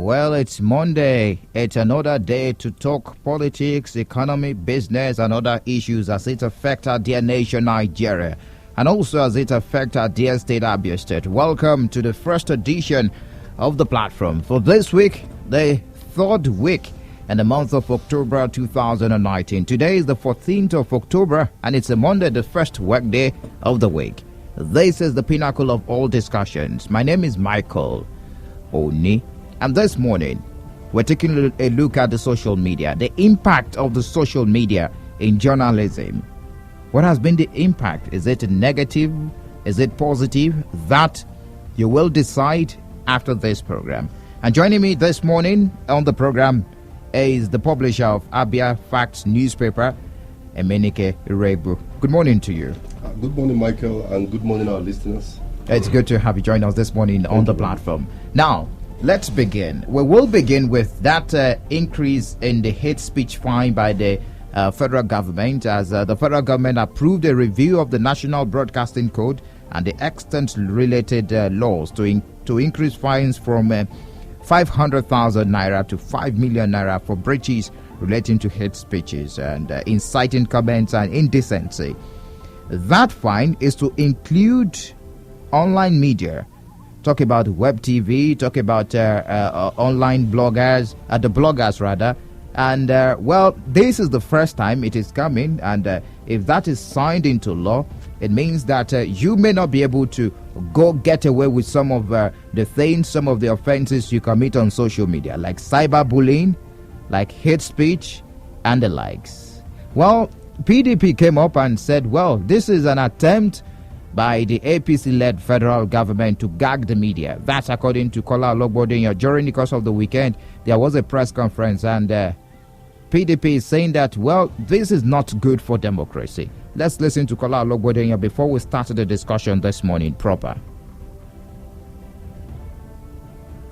Well, it's Monday. It's another day to talk politics, economy, business, and other issues as it affects our dear nation, Nigeria, and also as it affects our dear state, Abia State. Welcome to the first edition of the platform for this week, the third week in the month of October 2019. Today is the 14th of October, and it's a Monday, the first work day of the week. This is the pinnacle of all discussions. My name is Michael Oni. And this morning, we're taking a look at the social media, the impact of the social media in journalism. What has been the impact? Is it negative? Is it positive? That you will decide after this program. And joining me this morning on the program is the publisher of Abia Facts newspaper, Emenike Irebu. Good morning to you. Good morning, Michael, and good morning, our listeners. It's good to have you join us this morning on the platform. Now, let's begin. We will begin with that increase in the hate speech fine by the federal government, as the federal government approved a review of the National Broadcasting Code and the extant related laws to increase fines from 500,000 naira to 5 million naira for breaches relating to hate speeches and inciting comments and indecency. That fine is to include online media. Talk about web TV, talk about online bloggers, the bloggers rather. And well, this is the first time it is coming. And if that is signed into law, it means that you may not be able to go get away with some of the things, some of the offenses you commit on social media, like cyberbullying, like hate speech, and the likes. Well, PDP came up and said, well, this is an attempt by the APC-led federal government to gag the media. That's according to Kola Ologbodenya. During the course of the weekend, there was a press conference, and PDP is saying that, well, this is not good for democracy. Let's listen to Kola Ologbodenya before we start the discussion this morning proper.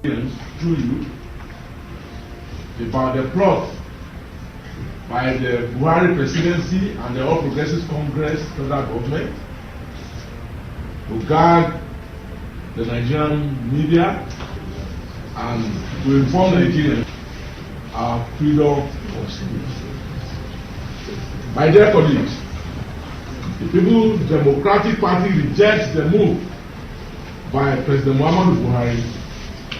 To you about the plot by the Buhari presidency and the All Progressives Congress federal government to guard the Nigerian media and to inform Nigerians our freedom of speech. My dear colleagues, the People's Democratic Party rejects the move by President Muhammadu Buhari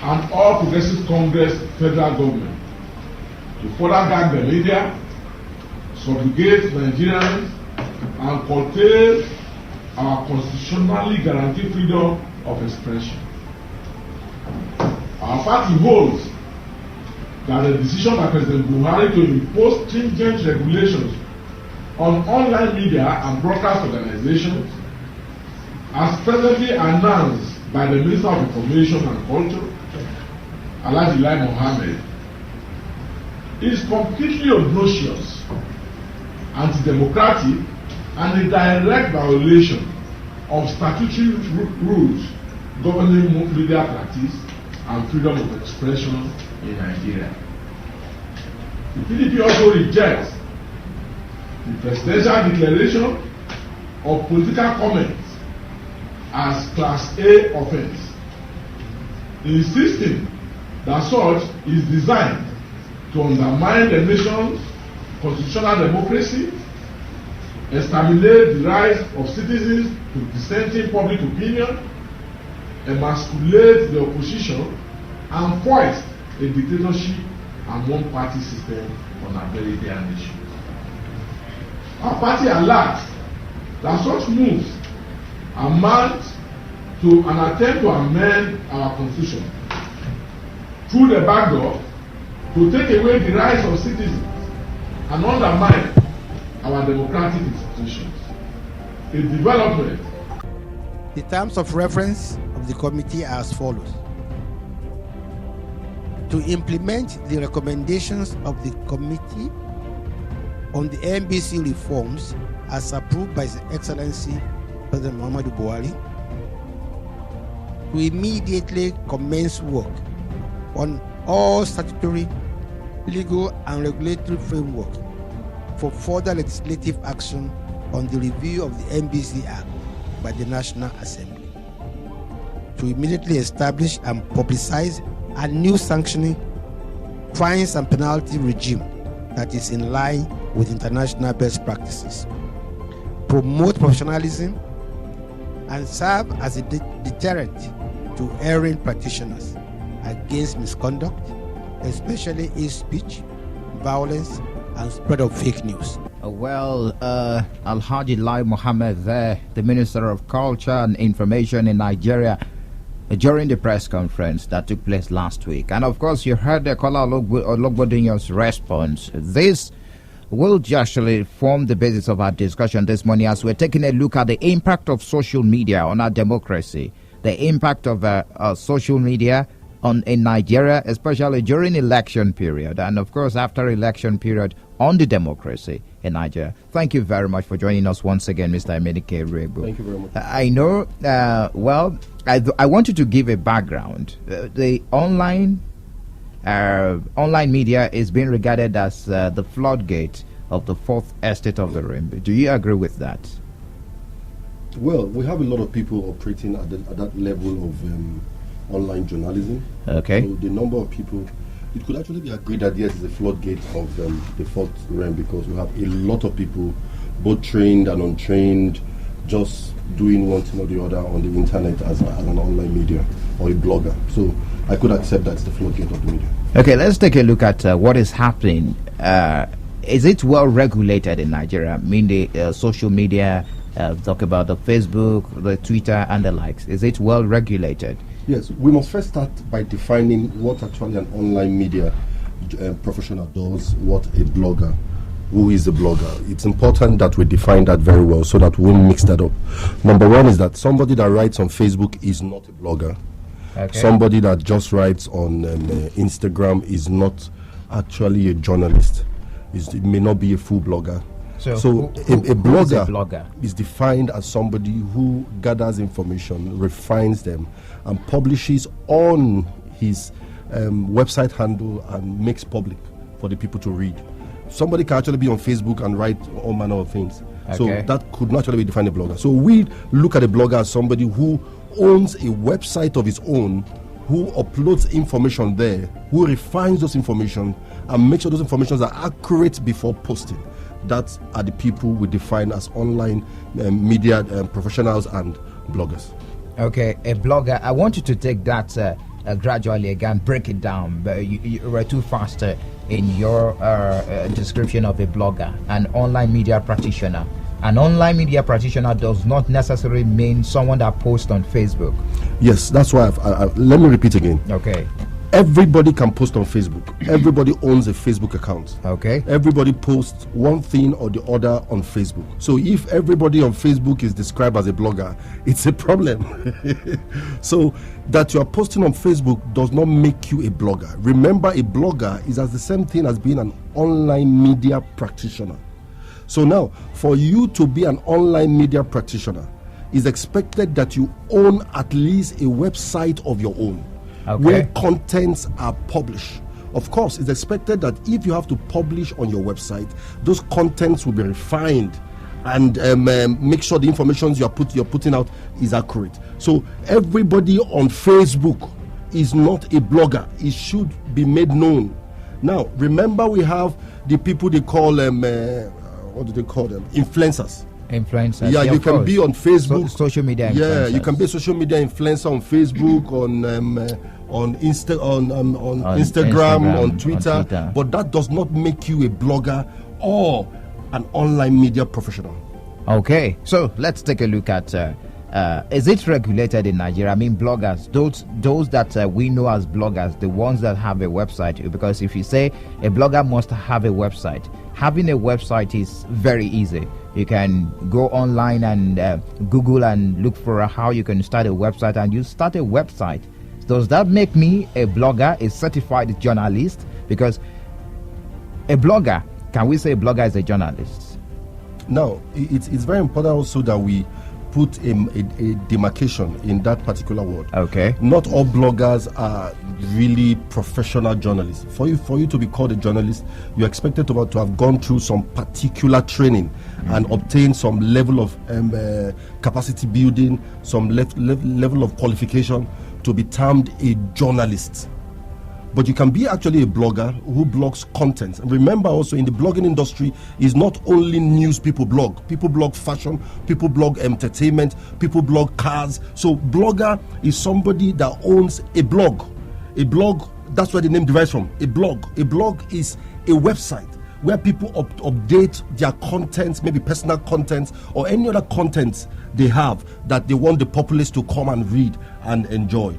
and All Progressives Congress federal government to further guard the media, subjugate Nigerians, and curtail our constitutionally guaranteed freedom of expression. Our party holds that the decision by President Buhari to impose stringent regulations on online media and broadcast organizations, as presently announced by the Minister of Information and Culture, Alhaji Lai Mohammed, is completely obnoxious, anti-democratic, and a direct violation of statutory rules governing media practice and freedom of expression in Nigeria. The PDP also rejects the presidential declaration of political comments as Class A offense, insisting that such is designed to undermine the nation's constitutional democracy, stimulate the rise of citizens to dissenting public opinion, emasculate the opposition, and foist a dictatorship and one-party system on our very dear nation. Our party alerts that such moves amount to an attempt to amend our constitution through the back door to take away the rights of citizens and undermine our democratic institutions. A development. The terms of reference of the committee are as follows: to implement the recommendations of the committee on the NBC reforms as approved by His Excellency President Muhammadu Buhari, to immediately commence work on all statutory, legal, and regulatory framework for further legislative action on the review of the NBC Act by the National Assembly, to immediately establish and publicize and new sanctioning, fines and penalty regime that is in line with international best practices, promote professionalism, and serve as a deterrent to erring practitioners against misconduct, especially hate speech, violence, and spread of fake news. Alhaji Lai Mohammed there, the Minister of Culture and Information in Nigeria, during the press conference that took place last week. And of course, you heard the Kola Ologbodunyo's response. This will actually form the basis of our discussion this morning as we're taking a look at the impact of social media on our democracy, the impact of social media in Nigeria, especially during election period, and of course after election period on the democracy in Nigeria. Thank you very much for joining us once again, Mr. Emenike Rebo. Thank you very much. I know, I want you to give a background. The online media is being regarded as the floodgate of the fourth estate of the realm. Do you agree with that? Well, we have a lot of people operating at that level of online journalism. Okay. So the number of people, it could actually be agreed that yes, it's a floodgate of the fourth realm, because we have a lot of people, both trained and untrained, just doing one thing or the other on the internet as an online media or a blogger. So I could accept that's the floodgate of the media. Okay, let's take a look at what is happening. Is it well regulated in Nigeria? I mean, the social media, talk about the Facebook, the Twitter, and the likes. Is it well regulated? Yes, we must first start by defining what actually an online media professional does, what a blogger, who is a blogger. It's important that we define that very well so that we won't mix that up. Number one is that somebody that writes on Facebook is not a blogger. Okay. Somebody that just writes on Instagram is not actually a journalist. It may not be a full blogger. So a blogger is defined as somebody who gathers information, refines them, and publishes on his website handle and makes public for the people to read. Somebody can actually be on Facebook and write all manner of things. Okay. So that could not actually be defined a blogger. So we look at a blogger as somebody who owns a website of his own, who uploads information there, who refines those information and makes sure those informations are accurate before posting. That are the people we define as online media professionals and bloggers. Okay, a blogger. I want you to take that gradually again, break it down. But you were too fast in your description of a blogger, an online media practitioner. An online media practitioner does not necessarily mean someone that posts on Facebook. Yes, that's why let me repeat again. Okay. Everybody can post on Facebook. Everybody owns a Facebook account. Okay. Everybody posts one thing or the other on Facebook. So if everybody on Facebook is described as a blogger, it's a problem. So that you are posting on Facebook does not make you a blogger. Remember, a blogger is as the same thing as being an online media practitioner. So now, for you to be an online media practitioner, it's expected that you own at least a website of your own. Okay. Where contents are published. Of course, it's expected that if you have to publish on your website, those contents will be refined and make sure the information you're putting out is accurate. So everybody on Facebook is not a blogger. It should be made known. Now, remember, we have the people they call what do they call them? Influencers. Influencers. Yeah, you can be on Facebook. Social media influencers. Yeah, you can be a social media influencer on Facebook, on Instagram, on Twitter. But that does not make you a blogger or an online media professional. Okay, so let's take a look at is it regulated in Nigeria? I mean, bloggers, those that we know as bloggers, the ones that have a website. Because if you say a blogger must have a website, having a website is very easy. You can go online and Google and look for how you can start a website, and you start a website. Does that make me a blogger, a certified journalist? Because a blogger, can we say a blogger is a journalist? No, it's very important also that we put a demarcation in that particular word. Okay. Not all bloggers are really professional journalists. For you to be called a journalist, you're expected to have gone through some particular training and obtained some level of capacity building, some level of qualification to be termed a journalist. But you can be actually a blogger who blogs content. And remember also, in the blogging industry, is not only news people blog. People blog fashion, people blog entertainment, people blog cars. So blogger is somebody that owns a blog. A blog, that's where the name derives from. A blog. A blog is a website where people update their content, maybe personal content or any other content they have that they want the populace to come and read and enjoy.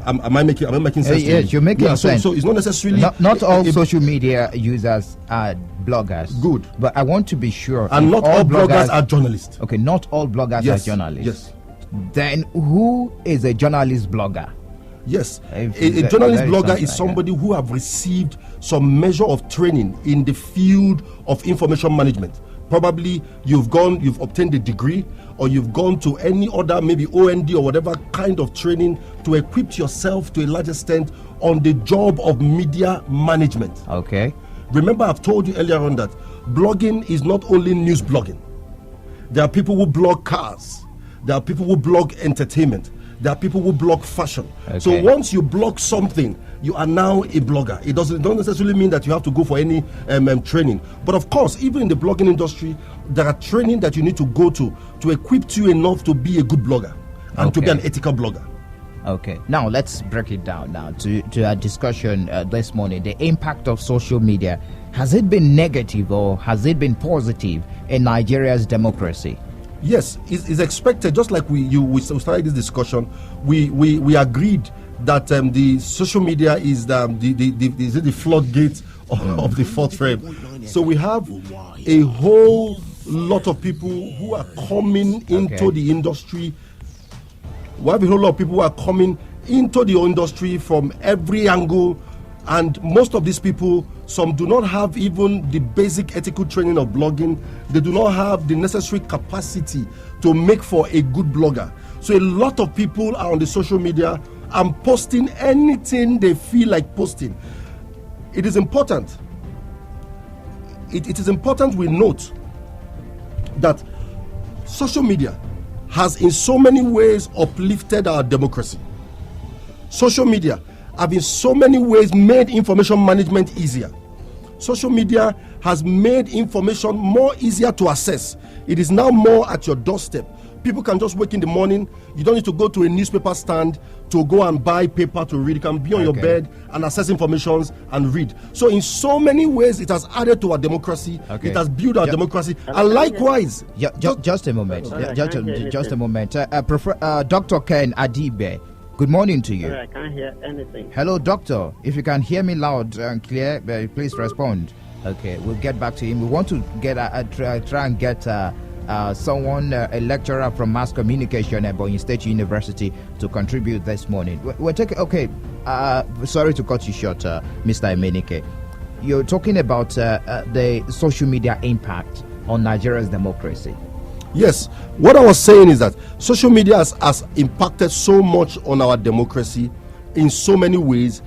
Am I making sense? Yes, you're making sense. So it's not necessarily not all social media users are bloggers. Good, but I want to be sure. And not all bloggers are journalists. Okay, not all bloggers are journalists. Yes. Then who is a journalist blogger? Yes, a journalist blogger is somebody who have received some measure of training in the field of information management. Probably you've obtained a degree, or you've gone to any other, maybe OND or whatever kind of training to equip yourself to a large extent on the job of media management. Okay. Remember, I've told you earlier on that blogging is not only news blogging. There are people who blog cars. There are people who blog entertainment. There are people who blog fashion. Okay. So once you blog something, you are now a blogger. It don't necessarily mean that you have to go for any training. But of course, even in the blogging industry, there are training that you need to go to equip you enough to be a good blogger and to be an ethical blogger. Okay. Now let's break it down now to our discussion this morning. The impact of social media, has it been negative or has it been positive in Nigeria's democracy? Yes, it's expected. Just like we started this discussion, we agreed that the social media is the floodgate of the fourth frame. So we have a whole lot of people who are coming into the industry. We have a whole lot of people who are coming into the industry from every angle, and most of these people, some do not have even the basic ethical training of blogging. They do not have the necessary capacity to make for a good blogger. So a lot of people are on the social media and posting anything they feel like posting. It is important. It is important we note that social media has in so many ways uplifted our democracy. Social media have in so many ways made information management easier. Social media has made information more easier to access. It is now more at your doorstep. People can just wake in the morning. You don't need to go to a newspaper stand to go and buy paper to read. You can be on your bed and access information and read. So in so many ways, it has added to our democracy. It has built our democracy. And likewise... Just a moment. Just a moment. Dr. Ken Adibe, good morning to you. I can't hear anything. Hello, doctor. If you can hear me loud and clear, please respond. Okay, we'll get back to him. We want to get try and get someone, a lecturer from mass communication at Ebonyi State University, to contribute this morning. We're taking. Okay, sorry to cut you short, Mr. Emenike. You're talking about the social media impact on Nigeria's democracy. Yes, what I was saying is that social media has impacted so much on our democracy in so many ways,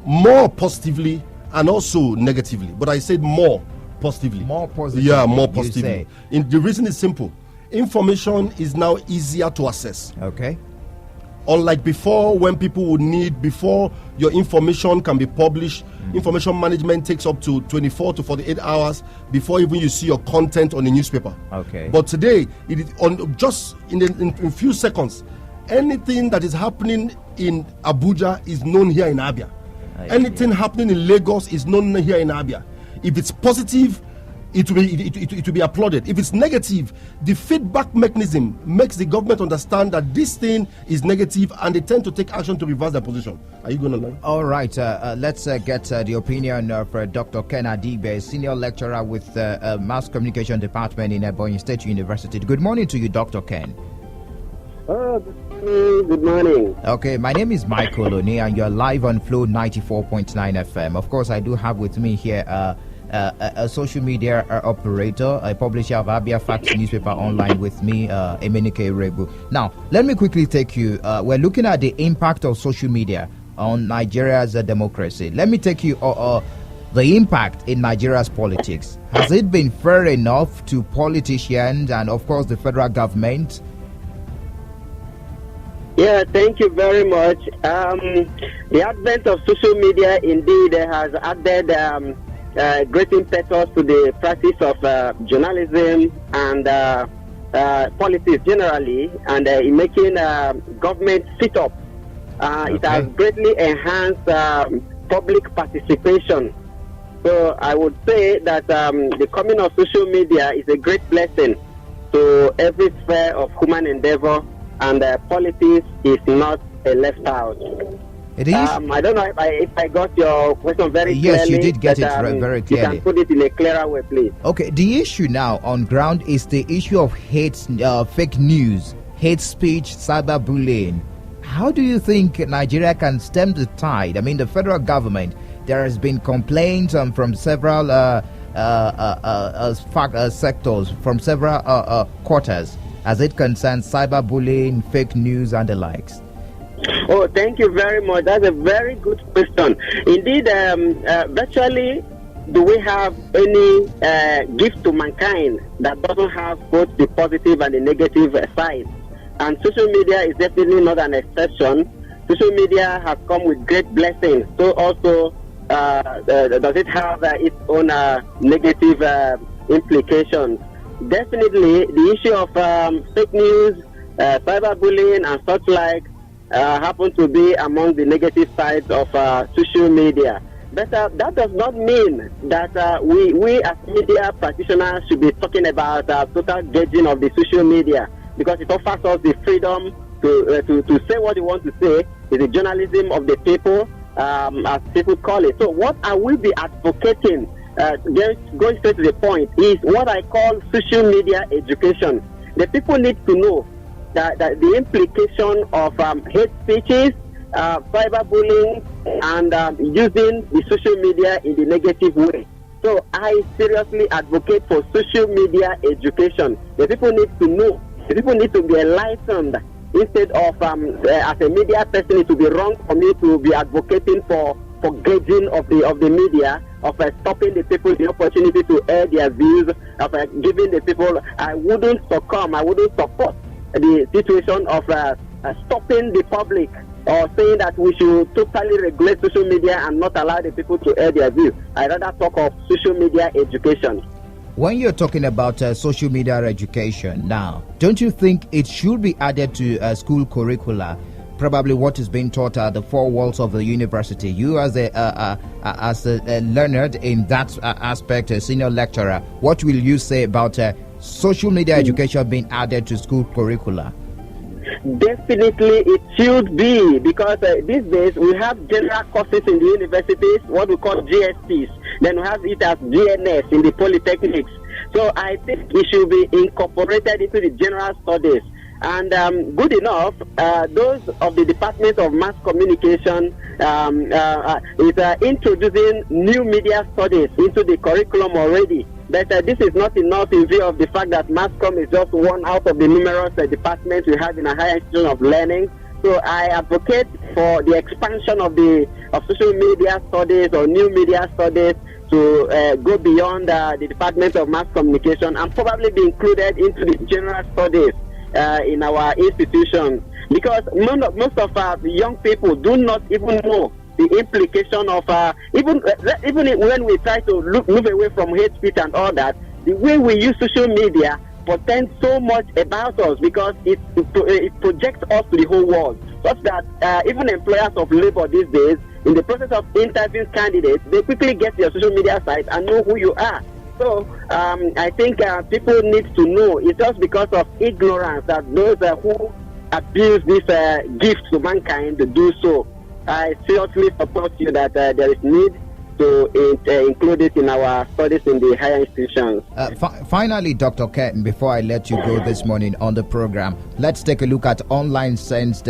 more positively and also negatively. But I said more positively. More positively. Yeah, more positively. The reason is simple. Information is now easier to access. Okay. Unlike before, when people would need, before your information can be published, information management takes up to 24 to 48 hours before even you see your content on a newspaper. Okay. But today, it is on just in a few seconds, anything that is happening in Abuja is known here in Abia. Anything happening in Lagos is known here in Abia. If it's positive, it will be applauded. If it's negative, the feedback mechanism makes the government understand that this thing is negative, and they tend to take action to reverse their position. Are you going to learn? All right. Let's get the opinion of Dr. Ken Adibe, senior lecturer with Mass Communication Department in Ebonyi State University. Good morning to you, Dr. Ken. Oh, good morning. Okay, my name is Michael Oni, and you're live on Flow 94.9 FM. Of course, I do have with me here a social media operator, a publisher of Abia Facts newspaper online with me, Emenike Rebu. Now, let me quickly take you, we're looking at the impact of social media on Nigeria's democracy. Let me take you the impact in Nigeria's politics. Has it been fair enough to politicians and, of course, the federal government? Yeah, thank you very much. The advent of social media indeed has added great impetus to the practice of journalism and politics generally, and in making government sit up. It has greatly enhanced public participation. So I would say that the coming of social media is a great blessing to every sphere of human endeavor, and politics is not left out. It is. I don't know if I got your question very clearly. Yes, you did get it very clearly. You can put it in a clearer way, please. Okay, the issue now on ground is the issue of hate, fake news, hate speech, cyberbullying. How do you think Nigeria can stem the tide? I mean, the federal government, there has been complaints from several sectors, from several quarters, as it concerns cyberbullying, fake news, and the likes. Oh, thank you very much. That's a very good question. Indeed, virtually, do we have any gift to mankind that doesn't have both the positive and the negative side? And social media is definitely not an exception. Social media has come with great blessings. So also, does it have its own negative implications? Definitely, the issue of fake news, cyberbullying, and such like happen to be among the negative sides of social media. But that does not mean that we as media practitioners should be talking about total gauging of the social media, because it offers us the freedom to say what we want to say. It's the journalism of the people, as people call it. So what I will be advocating, going straight to the point, is what I call social media education. The people need to know that the implication of hate speeches, cyberbullying, and using the social media in the negative way. So I seriously advocate for social media education. The people need to know. The people need to be enlightened. Instead of, as a media person, it would be wrong for me to be advocating for gauging of the media, of stopping the people the opportunity to air their views, of giving the people. I wouldn't support the situation of stopping the public or saying that we should totally regulate social media and not allow the people to air their views. I rather talk of social media education. When you're talking about social media education now, don't you think it should be added to school curricula? Probably what is being taught at the four walls of the university. You as a learned in that aspect, a senior lecturer, what will you say about social media education being added to school curricula? Definitely it should be, because these days we have general courses in the universities, what we call GSTs. Then we have it as GNS in the polytechnics. So I think it should be incorporated into the general studies. And good enough, those of the Department of Mass Communication is introducing new media studies into the curriculum already. But this is not enough in view of the fact that Mass Com is just one out of the numerous departments we have in a higher institution of learning. So I advocate for the expansion of social media studies or new media studies to go beyond the Department of Mass Communication and probably be included into the general studies in our institutions, because most of our young people do not even know the implication of even when we try to move away from hate speech and all that, the way we use social media portends so much about us, because it projects us to the whole world, such that even employers of labor these days, in the process of interviewing candidates, they quickly get your social media site and know who you are. So I think people need to know. It's just because of ignorance that those who abuse this gift to mankind do so. I seriously support you that there is need to include it in our studies in the higher institutions. Finally, Dr. Kenton, before I let you go this morning on the program, let's take a look at online sensed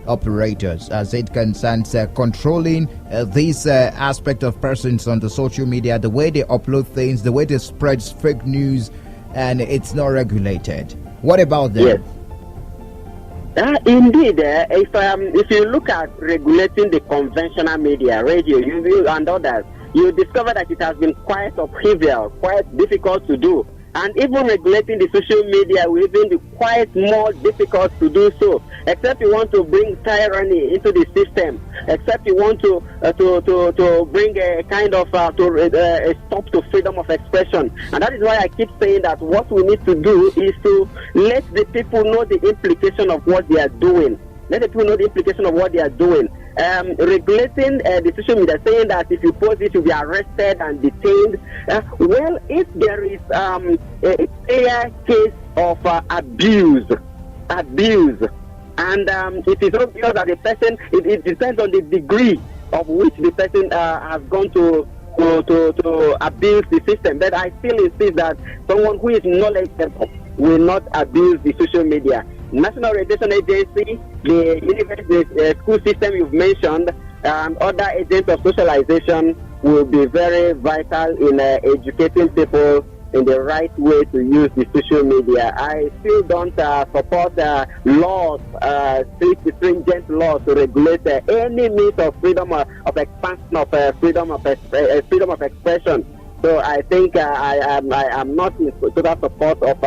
operators as it concerns controlling this aspect of persons on the social media, the way they upload things, the way they spread fake news, and it's not regulated. What about them? Yes. Indeed, if you look at regulating the conventional media, radio, and others, you discover that it has been quite upheaval, quite difficult to do. And even regulating the social media will even be quite more difficult to do so, except you want to bring tyranny into the system, except you want to bring a kind of a stop to freedom of expression. And that is why I keep saying that what we need to do is to let the people know the implication of what they are doing. Let the people know the implication of what they are doing. Regulating the social media, saying that if you post it, you'll be arrested and detained. Well, if there is a clear case of abuse, and it is obvious that the person, it depends on the degree of which the person has gone to abuse the system. But I still insist that someone who is knowledgeable will not abuse the social media. National Regulation Agency, the university school system you've mentioned, and other agents of socialization will be very vital in educating people in the right way to use the social media. I still don't support laws, stringent laws to regulate any means of freedom of expansion of freedom of expression. So I think I am not in total support of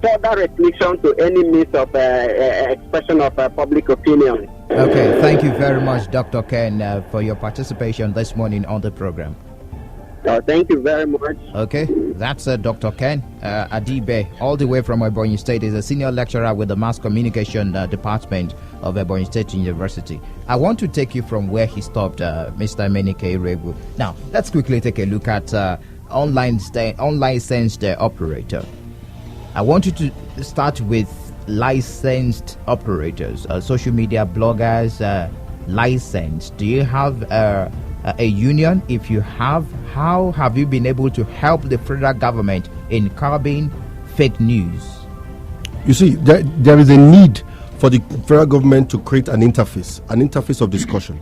further restriction to any means of expression of public opinion. Okay, thank you very much, Dr. Ken, for your participation this morning on the program. Thank you very much. Okay, that's Dr. Ken Adibe, all the way from Ebonyi State. Is a senior lecturer with the Mass Communication Department of Ebonyi State University. I want to take you from where he stopped, Mr. Menike Irebu. Now, let's quickly take a look at unlicensed operator. I want you to start with licensed operators, social media bloggers, licensed. Do you have a union? If you have, how have you been able to help the federal government in curbing fake news? You see, there is a need for the federal government to create an interface of discussion,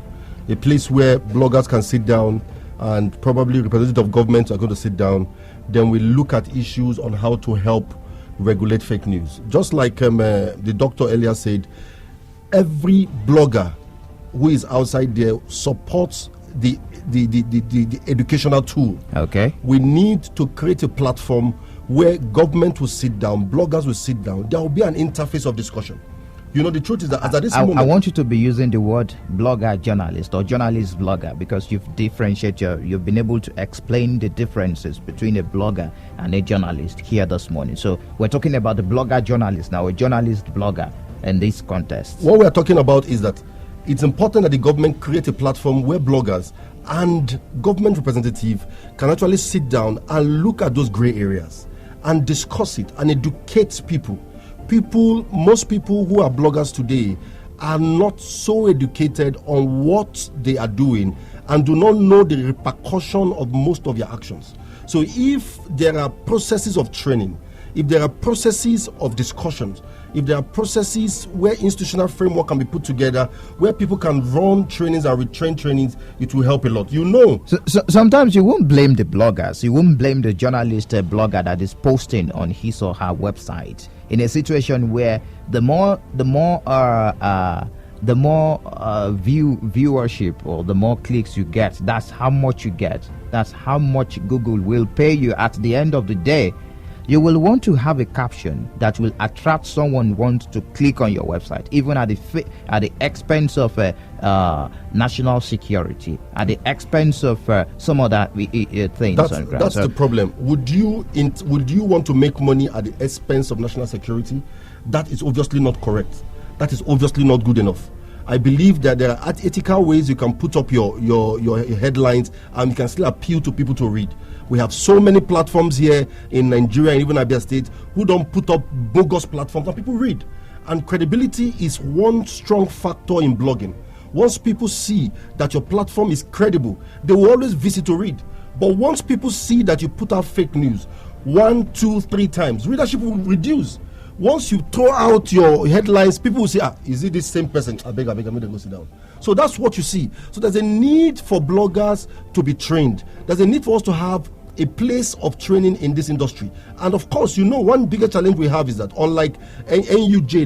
a place where bloggers can sit down and probably representatives of government are going to sit down. Then we look at issues on how to help regulate fake news. Just like the doctor earlier said, every blogger who is outside there supports the educational tool. Okay. We need to create a platform where government will sit down, bloggers will sit down. There will be an interface of discussion. You know, the truth is that as at this moment, I want you to be using the word blogger journalist or journalist blogger, because you've you've been able to explain the differences between a blogger and a journalist here this morning. So we're talking about the blogger journalist now, a journalist blogger in this contest. What we're talking about is that it's important that the government create a platform where bloggers and government representatives can actually sit down and look at those gray areas and discuss it and educate people. Most people who are bloggers today are not so educated on what they are doing and do not know the repercussion of most of their actions. So if there are processes of training, if there are processes of discussions, if there are processes where institutional framework can be put together, where people can run trainings and retrain trainings, it will help a lot. You know. So sometimes you won't blame the bloggers. You won't blame the journalist blogger that is posting on his or her website in a situation where the more viewership or the more clicks you get, that's how much you get. That's how much Google will pay you at the end of the day. You will want to have a caption that will attract someone want to click on your website, even at the expense of national security, at the expense of some other things. That's the problem. Would you want to make money at the expense of national security? That is obviously not correct. That is obviously not good enough. I believe that there are ethical ways you can put up your headlines and you can still appeal to people to read. We have so many platforms here in Nigeria and even Abia State who don't put up bogus platforms and people read. And credibility is one strong factor in blogging. Once people see that your platform is credible, they will always visit to read. But once people see that you put out fake news 1, 2, 3 times, readership will reduce. Once you throw out your headlines, people will say, is it this same person? I beg, I'm going to go sit down. So that's what you see. So there's a need for bloggers to be trained. There's a need for us to have a place of training in this industry. And of course, you know, one bigger challenge we have is that unlike NUJ,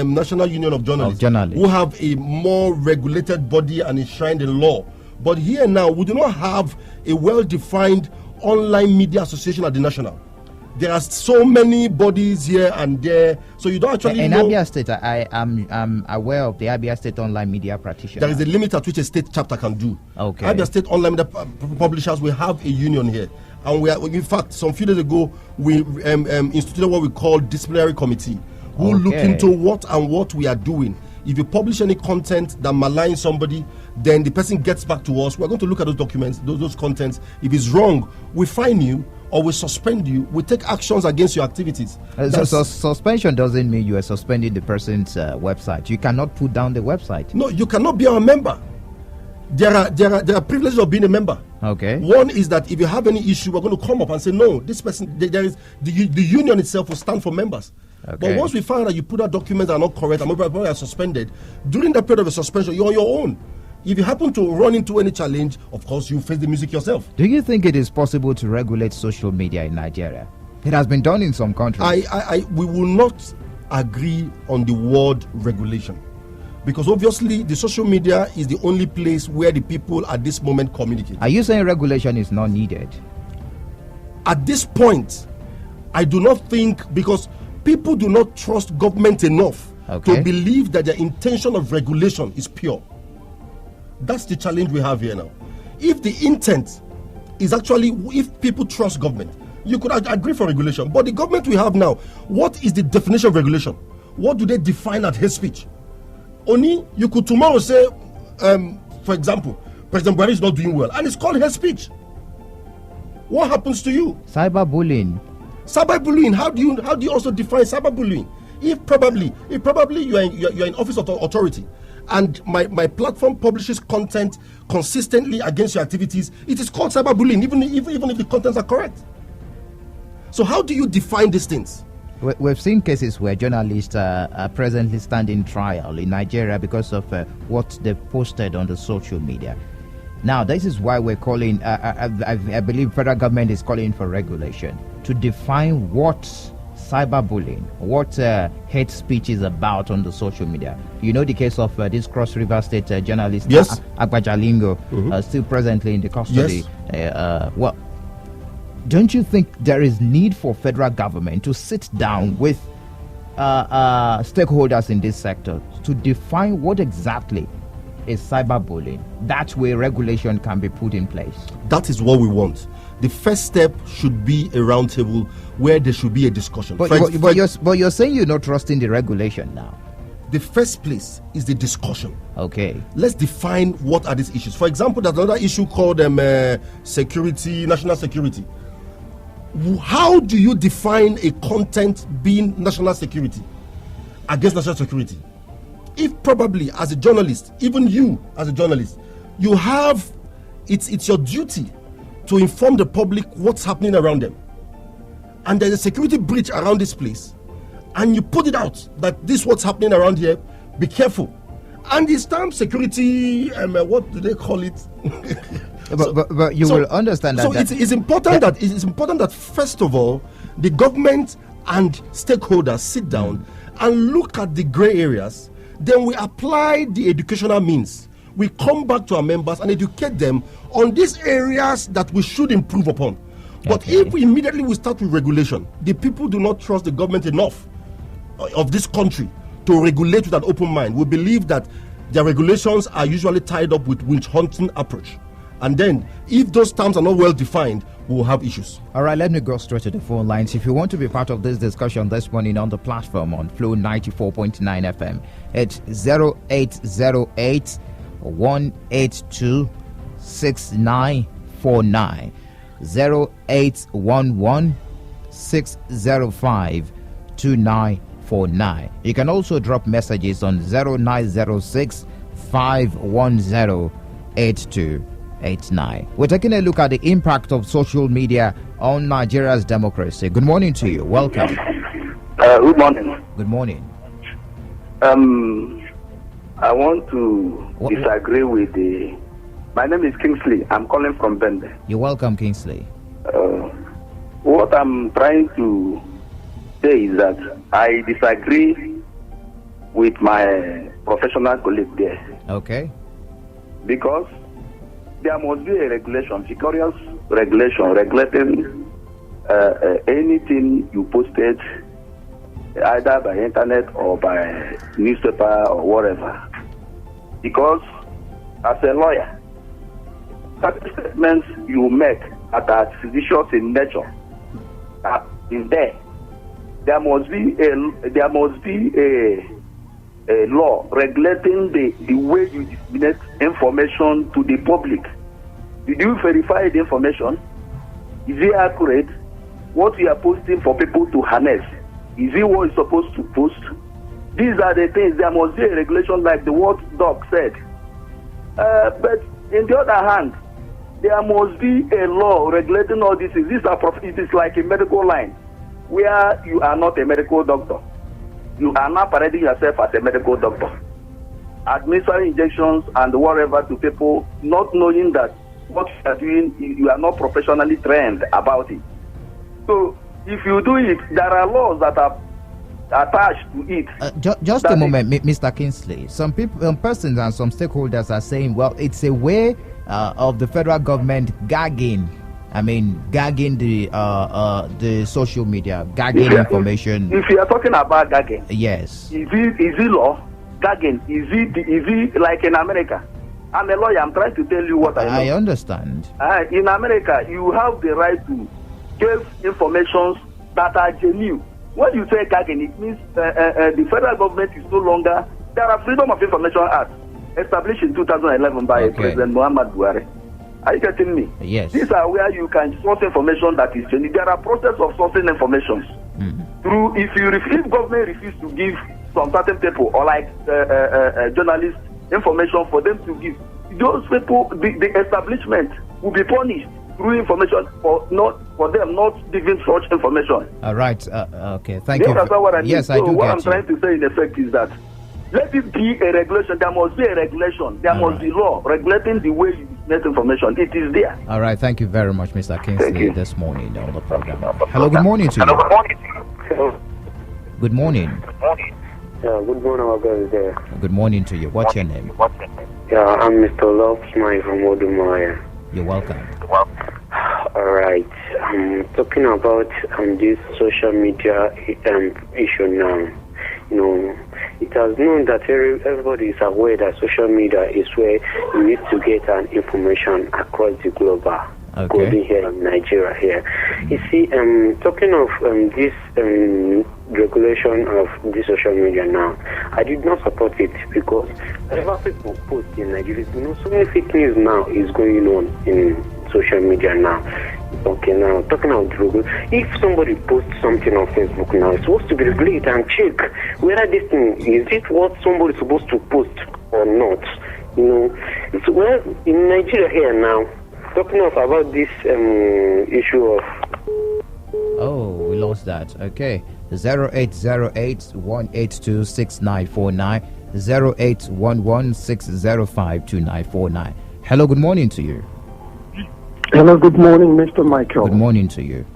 National Union of Journalists, who have a more regulated body and enshrined in law, but here now, we do not have a well-defined online media association at the national. There are so many bodies here and there, so you don't actually in know. Abia State, I am aware of the Abia State Online Media Practitioner. There is a limit at which a state chapter can do. Okay. Abia State Online Media Publishers, we have a union here, and we are, in fact, some few days ago, we instituted what we call disciplinary committee, who look into what we are doing. If you publish any content that maligns somebody, then the person gets back to us. We're going to look at those documents, those contents. If it's wrong, we fine you or we suspend you. We take actions against your activities. So suspension doesn't mean you are suspending the person's website. You cannot put down the website. No, you cannot be our member. There are privileges of being a member. Okay. One is that if you have any issue, we're going to come up and say, no, this person, there is the union itself will stand for members. Okay. But once we find that you put out documents that are not correct and maybe are suspended, during the period of a suspension, you're on your own. If you happen to run into any challenge, of course, you face the music yourself. Do you think it is possible to regulate social media in Nigeria? It has been done in some countries. We will not agree on the word regulation, because obviously the social media is the only place where the people at this moment communicate. Are you saying regulation is not needed? At this point, I do not think, because people do not trust government enough to believe that their intention of regulation is pure. That's the challenge we have here now. If the intent is actually, if people trust government, you could agree for regulation. But the government we have now, what is the definition of regulation? What do they define as hate speech? Only you could tomorrow say, for example, President Buhari is not doing well, and it's called hate speech. What happens to you? Cyberbullying. Cyberbullying. How do you also define cyberbullying? If probably you are in office of authority, and my platform publishes content consistently against your activities, it is called cyberbullying, even if the contents are correct. So how do you define these things? We've seen cases where journalists are presently standing trial in Nigeria because of what they posted on the social media. Now, this is why we're calling, I believe federal government is calling for regulation to define what cyberbullying, what hate speech is about on the social media. You know the case of this Cross River State journalist, yes, Agbajalingo, still presently in the custody. Yes. Well, don't you think there is need for federal government to sit down with stakeholders in this sector to define what exactly is cyberbullying? That way regulation can be put in place. That is what we want. The first step should be a roundtable where there should be a discussion. But you're saying you're not trusting the regulation now. The first place is the discussion. Okay. Let's define what are these issues. For example, there's another issue called security, national security. How do you define a content being national security against national security? If probably as a journalist, even you as a journalist, you have, it's your duty to inform the public what's happening around them. And there's a security breach around this place, and you put it out that this is what's happening around here, be careful. And this time security, what do they call it? But you will understand that. So it's important that first of all, the government and stakeholders sit down and look at the gray areas. Then we apply the educational means. We come back to our members and educate them on these areas that we should improve upon. But if we immediately start with regulation, the people do not trust the government enough of this country to regulate with an open mind. We believe that their regulations are usually tied up with witch hunting approach. And then, if those terms are not well defined, we will have issues. All right, let me go straight to the phone lines. If you want to be part of this discussion this morning on the platform on Flow 94.9 FM, it's 0808 182 6949, 0811 605 2949. You can also drop messages on 0906 510 8289. We're taking a look at the impact of social media on Nigeria's democracy. Good morning to you. Welcome. Good morning. Good morning. I want to disagree with my name is Kingsley. I'm calling from Bende. You're welcome, Kingsley. What I'm trying to say is that I disagree with my professional colleague there. Okay. Because there must be a regulation, vigorous regulation regulating anything you posted, either by internet or by newspaper or whatever. Because as a lawyer, certain statements you make that are seditious in nature, in there must be a law regulating the way you disseminate information to the public. Did you verify the information? Is it accurate? What you are posting for people to harness, is it what you're supposed to post? These are the things. There must be a regulation like the watchdog said. But in the other hand, there must be a law regulating all this. It is like a medical line where you are not a medical doctor. You are not parading yourself as a medical doctor, administering injections and whatever to people, not knowing that what you are doing, you are not professionally trained about it. So if you do it, there are laws that are attached to it. Just a moment, Mr. Kingsley. Some people, persons and some stakeholders are saying, well, it's a way of the federal government gagging the social media, gagging information. If you are talking about gagging, yes. Is it law? Gagging, is it like in America? I'm a lawyer, I'm trying to tell you what I know. I understand. In America, you have the right to give information that are genuine. When you say gagging, it means the federal government is no longer. There are Freedom of Information Act established in 2011 by President Muhammad Buhari. Are you getting me? Yes. These are where you can source information that is genuine. There are process of sourcing information. Through if government refuses to give some certain people or like journalists information for them to give, those people, the establishment will be punished through information for them not giving such information. All right. Okay. Thank you. That's what I mean. Yes, so I do. What I'm trying to say in effect is that let it be a regulation. There must be a regulation. There must be law regulating the way you get information. It is there. All right. Thank you very much, Mr. Kingsley, this morning on the program. Hello. Good morning to you. Hello. Good morning. Yeah, good morning, our guys there. Good morning to you. What's your name? Yeah, I'm Mr. Love Smile from Odumaya. You're welcome. Alright, I'm talking about this social media issue now. You know, it has known that everybody is aware that social media is where you need to get an information across the globe. Including here in Nigeria here. You see, talking of this regulation of the social media now, I did not support it because whenever people post in Nigeria, you know, so many fake news now is going on in social media now. Okay, now talking about the regulation, if somebody posts something on Facebook now, it's supposed to be regulated and check whether this thing is it what somebody is supposed to post or not. You know, it's well in Nigeria here now. Talking about this issue of... Oh, we lost that. Okay. 0808-182-6949. 0811-605-2949. Hello, good morning to you. Hello, good morning, Mr. Michael. Good morning to you.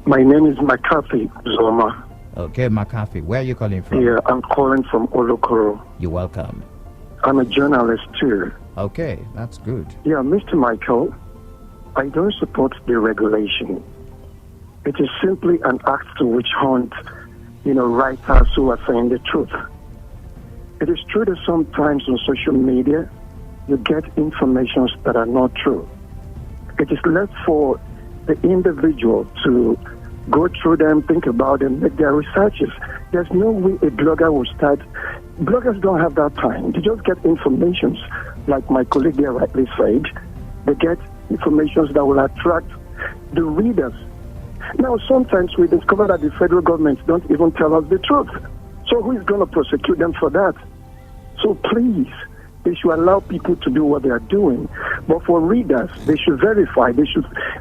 My name is McCarthy Zoma. Okay, McCarthy. Where are you calling from? Yeah, I'm calling from Olokoro. You're welcome. I'm a journalist too. Okay, that's good. Yeah, Mr. Michael, I don't support the regulation. It is simply an act to witch hunt, writers who are saying the truth. It is true that sometimes on social media, you get informations that are not true. It is left for the individual to go through them, think about them, make their researches. There's no way a blogger will start. Bloggers don't have that time. They just get informations, like my colleague there rightly said. They get informations that will attract the readers. Now, sometimes we discover that the federal government don't even tell us the truth. So who is going to prosecute them for that? So please, they should allow people to do what they are doing. But for readers, they should verify.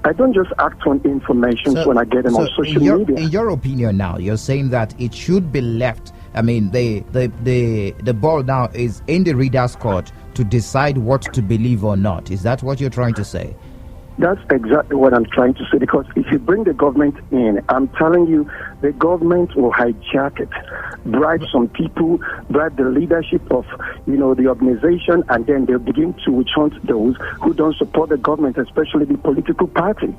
I don't just act on information when I get them on social media. In your opinion now, you're saying that it should be left. I mean, the ball now is in the reader's court to decide what to believe or not. Is that what you're trying to say? That's exactly what I'm trying to say, because if you bring the government in, I'm telling you, the government will hijack it, bribe some people, bribe the leadership of, the organization, and then they'll begin to witch hunt those who don't support the government, especially the political party.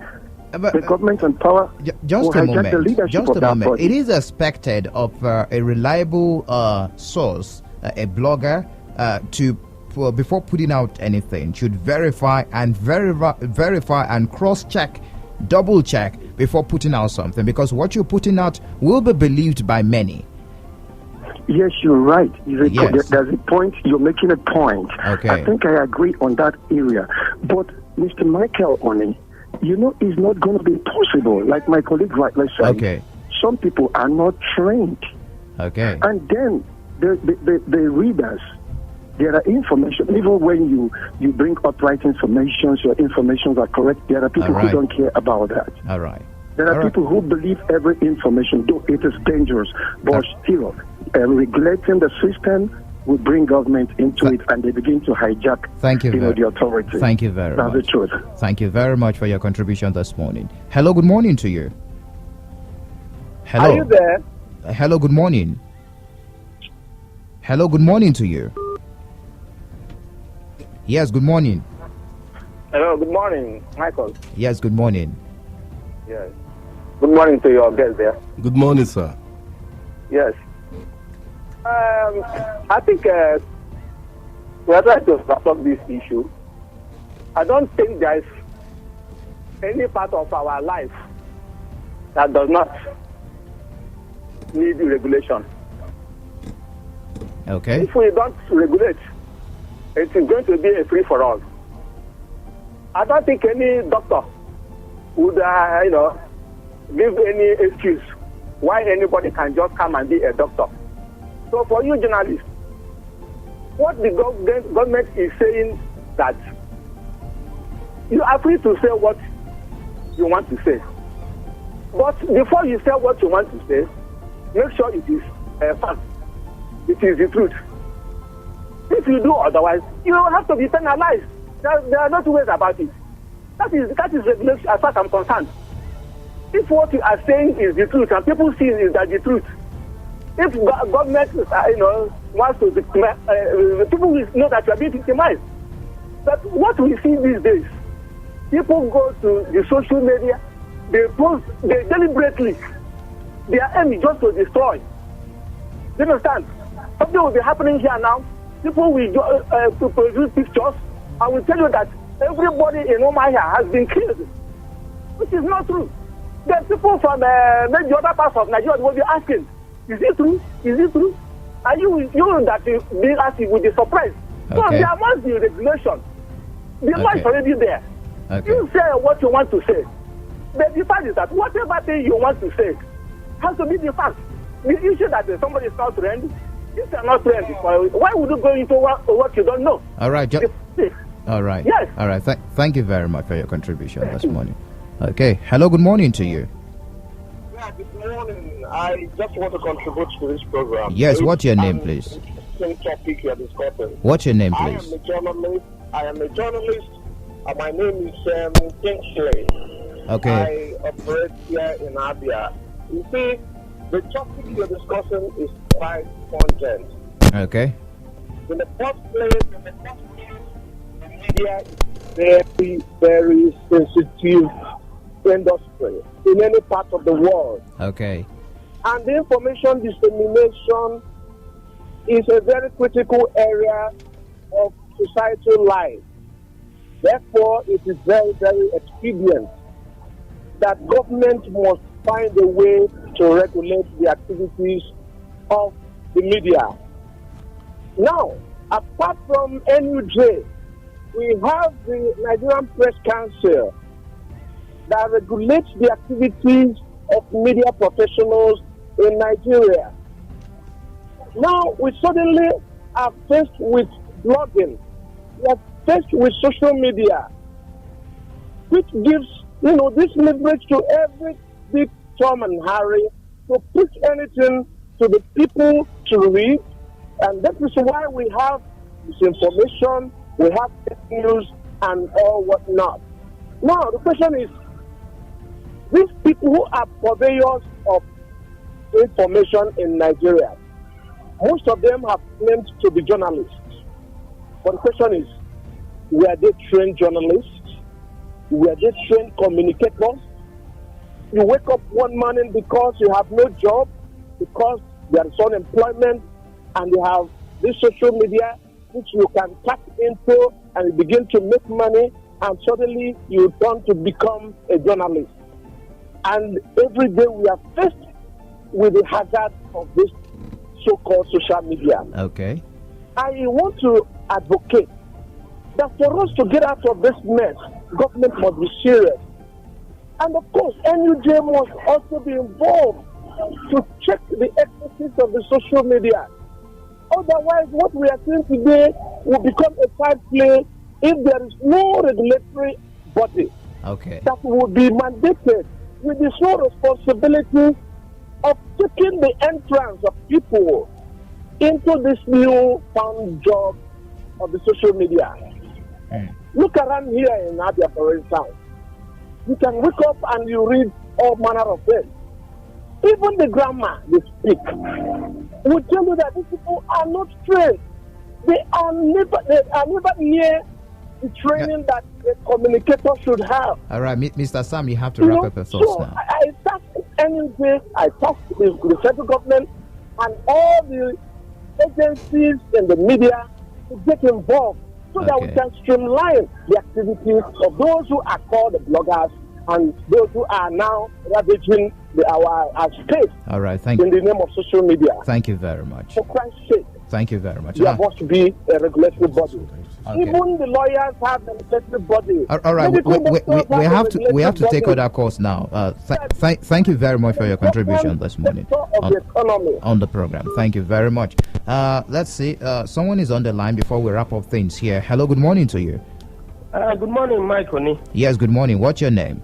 the government and power just will a hijack moment. the leadership Just of a that moment. body. It is expected of a reliable source, a blogger, before putting out anything, should verify and cross-check, double-check before putting out something, because what you're putting out will be believed by many. Yes, you're right. Yes. There's a point. You're making a point. Okay. I think I agree on that area. But Mr. Michael Oni, it's not going to be possible. Like my colleague rightly said, Okay. some people are not trained. Okay. And then the readers, there are information. Even when you bring up right information, your informations are correct. There are people All right. who don't care about that. All right. There are All right. people who believe every information, though it is dangerous, but still, regulating the system will bring government into it, and they begin to hijack Thank you the authority. Thank you very That's much. the truth. Thank you very much for your contribution this morning. Hello, good morning to you. Hello. Are you there? Hello, good morning. Hello, good morning to you. Yes, good morning. Hello, good morning, Michael. Yes, good morning. Yes. Good morning to your guest there. Good morning, sir. Yes. I think we are trying to solve this issue. I don't think there is any part of our life that does not need regulation. Okay. If we don't regulate, it is going to be a free for all. I don't think any doctor would, give any excuse why anybody can just come and be a doctor. So for you journalists, what the government is saying that you are free to say what you want to say. But before you say what you want to say, make sure it is a fact. It is the truth. If you do otherwise, you will have to be penalized. There are no two ways about it. That is regulation as far as I'm concerned. If what you are saying is the truth and people see is that the truth, if government wants to people will know that you are being victimized. But what we see these days, people go to the social media, they deliberately, their aim is just to destroy. You understand? Something will be happening here now. People will produce pictures and will tell you that everybody in Umuahia has been killed, which is not true. Then people from maybe other parts of Nigeria will be asking, is it true? Is it true? And you that being asked will be surprised. So Okay. there must be regulation. The law is Okay. already there. Okay. You say what you want to say. But the fact is that whatever thing you want to say has to be the fact. The issue that somebody is not trained, if you are not trained, why would you go into what you don't know? All right. All right. Yes. All right. Thank you very much for your contribution this morning. Okay. Hello, good morning to you. Yeah, good morning. I just want to contribute to this program. Yes, what's your name, please? Same topic you're discussing. What's your name, I please? am a journalist. My name is Kingsley. Okay. I operate here in Abia. You see, the topic you're discussing is quite pungent. Okay. In the first place, the media is very, very sensitive industry in any part of the world. Okay. And the information dissemination is a very critical area of societal life. Therefore, it is very, very expedient that government must find a way to regulate the activities of the media. Now, apart from NUJ, we have the Nigerian Press Council that regulates the activities of media professionals in Nigeria. Now, we suddenly are faced with blogging. We are faced with social media, which gives, this leverage to every big Tom and Harry to push anything to the people to read. And that is why we have disinformation, we have fake news, and all whatnot. Now, the question is, these people who are purveyors of information in Nigeria, most of them have claimed to be journalists. But the question is, were they trained journalists? Were they trained communicators? you wake up one morning because you have no job, because there is unemployment, and you have this social media which you can tap into and you begin to make money, and suddenly you turn to become a journalist. And every day we are faced with the hazard of this so-called social media. Okay. I want to advocate that for us to get out of this mess, government must be serious. And of course, NUJ must also be involved to check the expertise of the social media. Otherwise, what we are seeing today will become a side play if there is no regulatory body that will be mandated with the sole responsibility of taking the entrance of people into this new found job of the social media. Look around here in Abia, for instance. You can wake up and you read all manner of things. Even the grammar they speak will tell you that these people are not trained. They are never near the training that a communicator should have. All right, Mr. Sam, you have to wrap up your thoughts now. I task NUJ, I task the federal government and all the agencies in the media to get involved so that we can streamline the activities of those who are called the bloggers and those who are now ravaging our space. All right, thank you. In the name of social media. Thank you very much. For Christ's sake. Thank you very much. There must be a regulatory body. Okay. Even the lawyers have a regulatory body. All right, we have to take other course now. Thank you very much for your contribution this morning on the program. Thank you very much. Let's see. Someone is on the line before we wrap up things here. Hello, good morning to you. Good morning, Mike Oni. Yes, good morning. What's your name?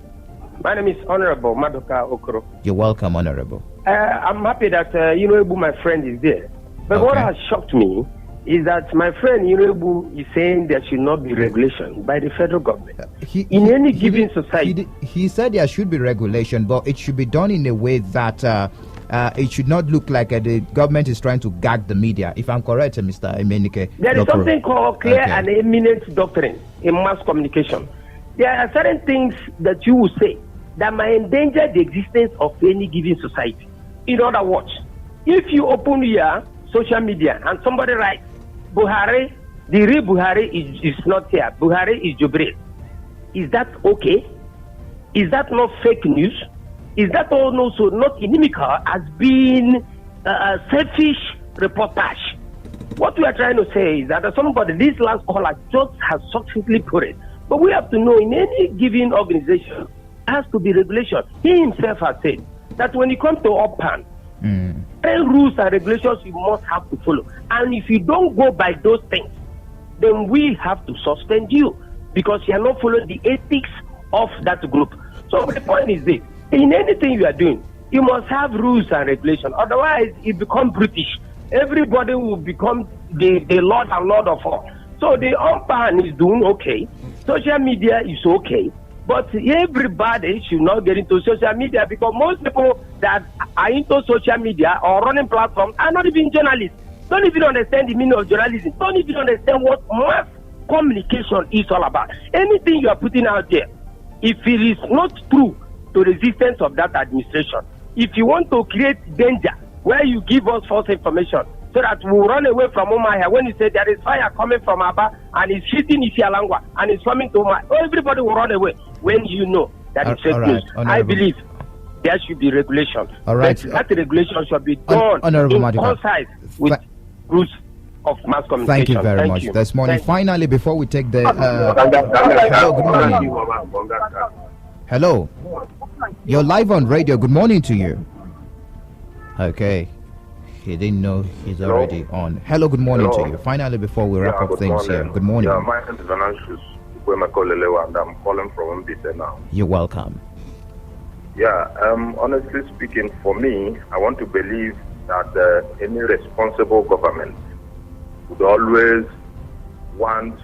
My name is Honorable Madoka Okoro. You're welcome, Honorable. I'm happy that Ibu, my friend, is there. But what has shocked me is that my friend Ibu is saying there should not be regulation by the federal government. In any given society. He said there should be regulation, but it should be done in a way that it should not look like the government is trying to gag the media. If I'm correct, Mr. Emenike. There is something called clear and eminent doctrine in mass communication. There are certain things that you will say that might endanger the existence of any given society. In other words, if you open your social media and somebody writes, Buhari, the real Buhari is not here. Buhari is Jubril. Is that okay? Is that not fake news? Is that also not inimical as being a selfish reportage? What we are trying to say is that somebody, this last caller just has successfully put it. But we have to know in any given organization, has to be regulation. He himself has said that when it comes to UPAN, rules and regulations you must have to follow. And if you don't go by those things, then we have to suspend you because you are not following the ethics of that group. So the point is this, in anything you are doing, you must have rules and regulations. Otherwise, it becomes British. Everybody will become the Lord and Lord of all. So the UPAN is doing okay. Social media is okay. But everybody should not get into social media because most people that are into social media or running platforms are not even journalists. Don't even understand the meaning of journalism. Don't even understand what mass communication is all about. Anything you are putting out there, if it is not true to the resistance of that administration, if you want to create danger where you give us false information so that we will run away from Umahia when you say there is fire coming from Aba and it's hitting Isialangwa and it's coming to Umahia, everybody will run away when you know that it's fake news. I believe there should be regulation. All right. But that regulation should be done in concise with rules of mass communication. Thank you very much this morning. Finally, before we take the... hello, good morning. Hello. You're live on radio. Good morning to you. Okay. He didn't know he's already on. Hello, good morning to you. Finally, before we wrap up things here. Good morning. Yeah, my name is Ananshus Kwemakolelewa and I'm calling from Mbise now. You're welcome. Yeah, honestly speaking, for me, I want to believe that any responsible government would always want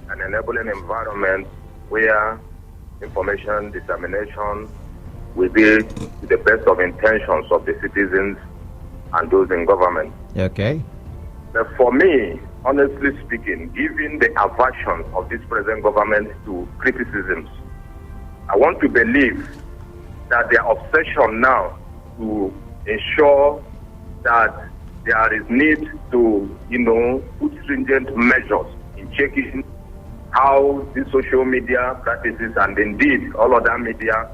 an enabling environment where information dissemination will be to the best of intentions of the citizens and those in government. Okay. But for me, honestly speaking, given the aversion of this present government to criticisms, I want to believe that their obsession now to ensure that there is need to, put stringent measures in checking how these social media practices and indeed all other media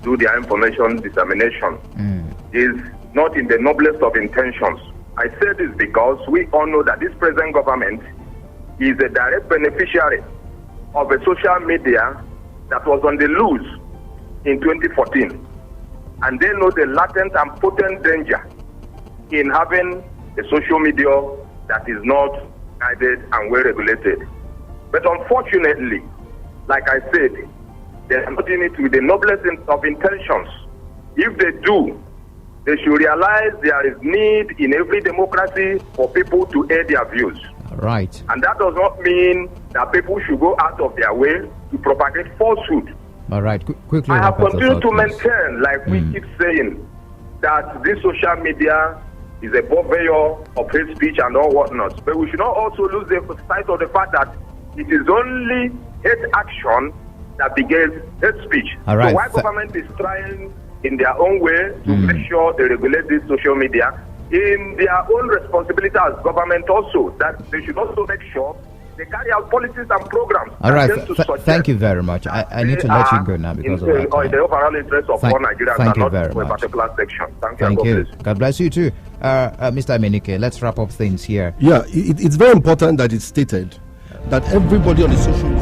do their information dissemination is not in the noblest of intentions. I say this because we all know that this present government is a direct beneficiary of a social media that was on the loose in 2014. And they know the latent and potent danger in having a social media that is not guided and well regulated. But unfortunately, like I said, they are not doing it with the noblest of intentions. If they do, they should realize there is need in every democracy for people to air their views. Right. And that does not mean that people should go out of their way to propagate falsehood. All right. Quickly. I have continued to maintain, like we keep saying, that this social media is a purveyor of hate speech and all whatnot. But we should not also lose the sight of the fact that it is only hate action that begins hate speech. All right. So while government is trying in their own way to make sure they regulate this social media, in their own responsibility as government also, that they should also make sure they carry out policies and programs. All right. Thank you very much. I need to let you go now because of that. In the overall interest of all Nigerians and not for a particular section. Thank you. God bless you too. Mr. Emenike, let's wrap up things here. Yeah, it's very important that it's stated that everybody on the social media